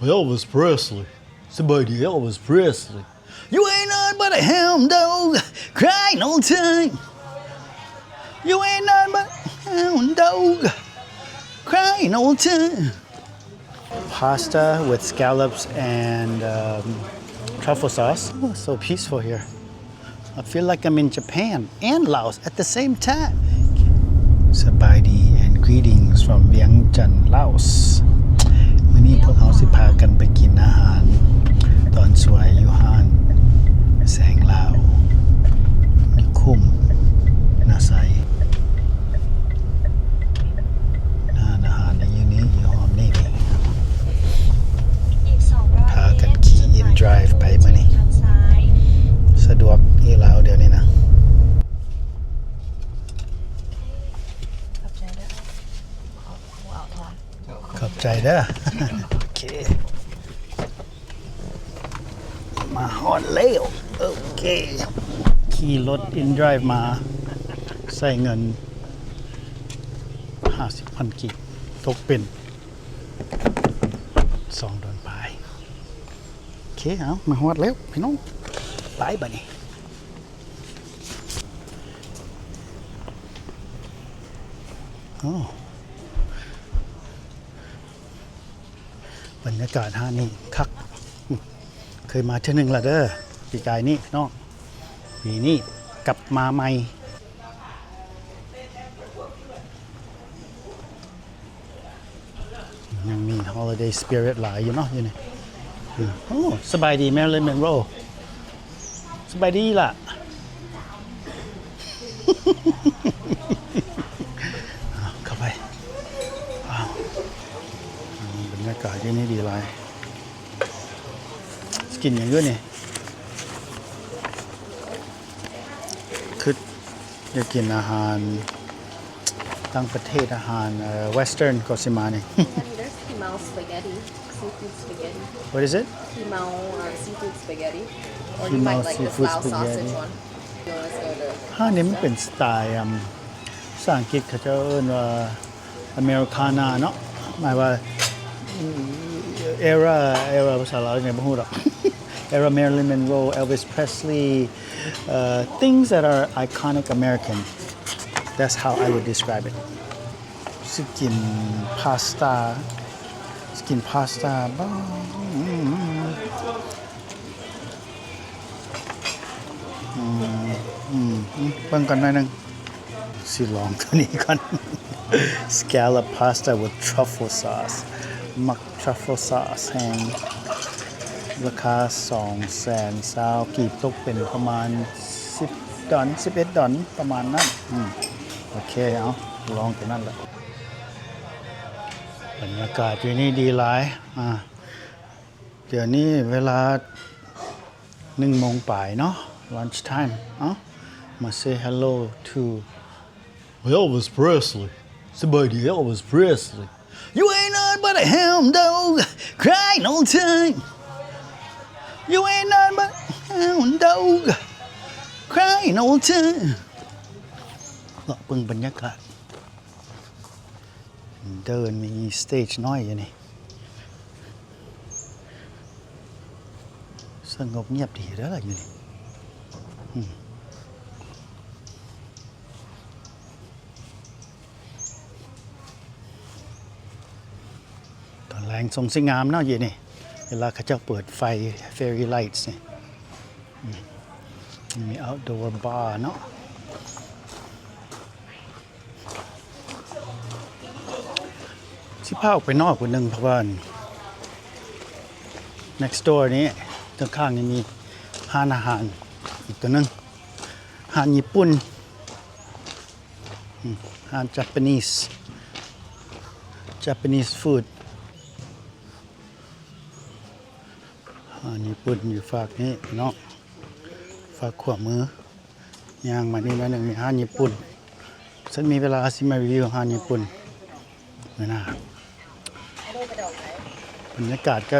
Elvis Presley. Somebody Elvis Presley. You ain't nothing but a hound dog crying all time. You ain't nothing but a hound dog crying all time. Pasta with scallops and truffle sauce. Oh, so peaceful here. I feel like I'm in Japan and Laos at the same time. Sabaydi and greetings from Vientiane, Laos. มื้อนี้พวกเราสิพากันไปกินอาหารตอนสวยอยู่ห้านแสงลาวนิคุมนาไซอาหารในอยู่นี้อยู่หอมนี่พากันขี่ in drive ไปมื้อนี้สะดวกที่ลาวเดี๋ยวนี้นะขอบใจเด้อ โอเคมาฮอดแล้วโอเคขี่รถ in drive มาใส่เงิน 50,000 กิกตกเป็น$2 ไปโอเคเอามาฮอดแล้วพี่น้องไปบัดนี้บรรยากาศห้านี่คักเคยมาเทื่อนึงแล้วเด้อปีกายนี้พี่น้องปีนี้กลับมาใหม่ยังมี holiday spirit หลายอยู่เนาะอยู่นี่โอ้สบายดี Marilyn Monroe สบายดีล่ะ เข้าไปบรรยากาศที่นี่ดีหลายกินอย่างด้วยนี่คืออยากกินอาหารต่างประเทศอาหารwestern ก็สิมานี่ Kimao spaghetti, seafood spaghetti. What is it? Kimao seafood spaghetti. Or you Kimao might like this seafood Lao spaghetti. sausage one. You want to go to ห้านี่มันเป็นสไตล์ภาษาอังกฤษเขาจะเอิ้นว่าอเมริกานาเนาะหมายว่าera ภาษาลาวเนี่ยบ่ฮู้ดอก era Marilyn Monroe, Elvis Presley, things that are iconic American. That's how I would describe it. สิกินพาสต้าบ้างเบิ่งกันหน่อยนึงสิลองตัวนี้ก่อน Scallop pasta with truffle sauce มัก truffle sauce แห้งราคา$220,000กีบตกเป็นประมาณ$10 $11ประมาณนั้นโอเคเอาลองตัวนั้นแหละบรรยากาศอยู่นี่ดีหลายเดี๋ยวนี้เวลา 1 โมงปลายเนาะ lunch time มา say hello to Elvis Presley somebody Elvis Presley you ain't nothing but a hound dog crying all time you ain't nothing but a hound dog crying all time เลาะเบิ่งบรรยากาศเดินมีสเตจน้อยอยู่นี่สงบเงียบดีเด้ออยู่นี่ตอนแรงทรงสิงามเนาะอยู่นี่เวลาเขาเจ้าเปิดไฟ fairy lights นี่มี outdoor bar เนาะสิพาออกไปนอกกว่านึงเพราะว่า next door นี้ข้างๆนี่มีร้านอาหารอีกตัวนึงอาหารญี่ปุ่นอาหาร Japanese food อาหารญี่ปุ่นอยู่ฝากนี้เนาะฝากขวามือย่างมานี่มานึงมีอาหารญี่ปุ่นฉันมีเวลาสิมารีวิวอาหารญี่ปุ่นมื้อหน้าบรรยากาศก็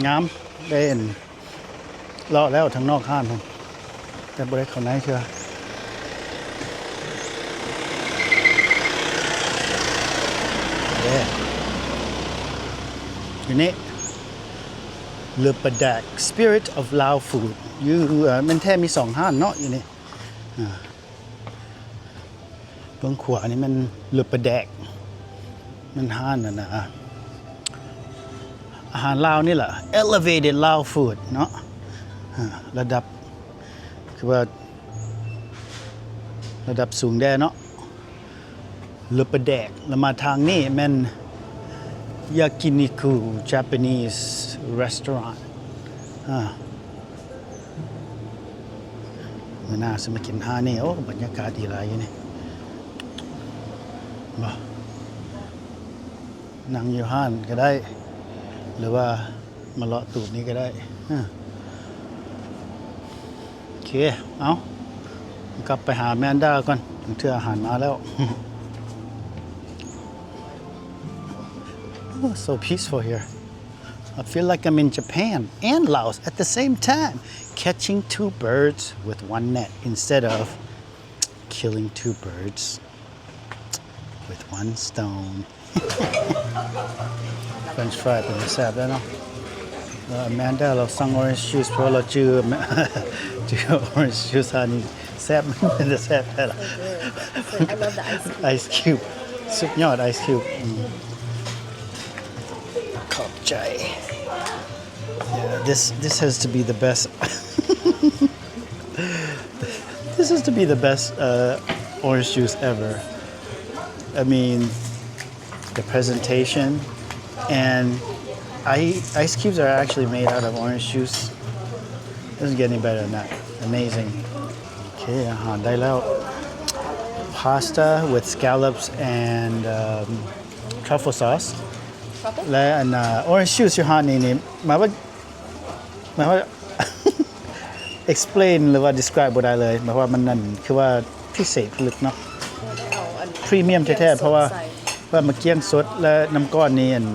งามได้เห็นเลาะแล้วทางนอกห้านผมแต่บ่ได้เข้าในเทื่ออยู่นี่ เลอปะแดก Spirit of Lao Food อยู่มันแท้มี2ห้านเนาะอยู่นี่เบื้องขวานี่มันเลอปะแดกมันห้านน่ะนะอาหารลาวนี่แหละ Elevated Lao Food เนาะระดับคือว่าระดับสูงแด่เนาะเลอปะแดกแล้วมาทางนี้แม่นYakiniku Japanese restaurant มื้อหน้าสิมากินห้านี่โอ้บรรยากาศดีหลายอยู่นี่บ่นั่งอยู่ห้านก็ได้ หรือว่ามาเลาะตูบนี้ก็ได้โอเคเอากลับไปหาแมนด้าก่อนถึงเทื่ออาหารมาแล้ว Oh, so peaceful here. I feel like I'm in Japan and Laos at the same time, catching two birds with one net instead of killing two birds with one stone. French fry เป็นแซ่บแล้วเนาะAmanda เราสั่ง orange juice เพราะเราชื่อ orange juice อันนี้แซ่บเป็นแซ่บแท้ล่ะ I love the ice cream. Ice cube สุดยอด ice cube ขอบใจ Yeah, this has to be the best This has to be the best orange juice ever. I mean, the presentation and ice cubes are actually made out of orange juice. Doesn't get any better than that. Amazing. Okay, อาหารได้แล้ว Pasta with scallops and truffle sauce. Truffle? และอันorange juice อยู่ห้านนี้หมายว่า explain หรือว่า describe บ่ได้เลยหมายว่ามันนั่นคือว่าพิเศษลึกเนาะ พรีเมียมแท้ๆเพราะว่ามะเกี้ยงสดและน้ำก้อนนี้อัน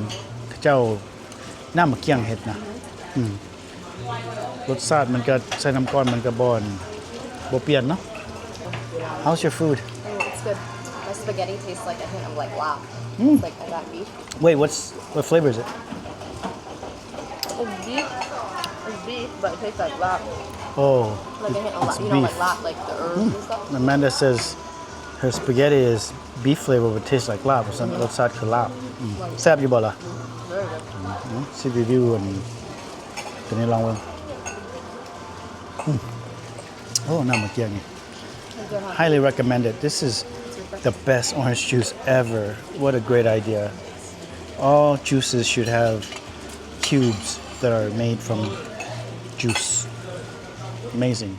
เจ้าน้ำมะเกี้ยงเฮ็ดนะรสชาติมันก็ใส่น้ำก้อนมันก็บ่เปลี่ยนเนาะ How's your food? Oh, it's good. My spaghetti tastes like a hint of like lap. It's like that beef. Wait, what flavor is it? It's beef. It's beef, but it tastes like lap. Oh, Like a hint of it's lap. You know, beef. like lap, like the herbs and stuff. Amanda says her spaghetti is beef flavor but tastes like lap รสชาติคือลาบแซ่บอยู่บ่ล่ะ Very good. สิรีวิวอันตัวนี้ลองเบิ่งโอ้น้ำมะเกี้ยงนี่ Highly recommend it. This is the best orange juice ever. What a great idea. All juices should have cubes that are made from juice. Amazing.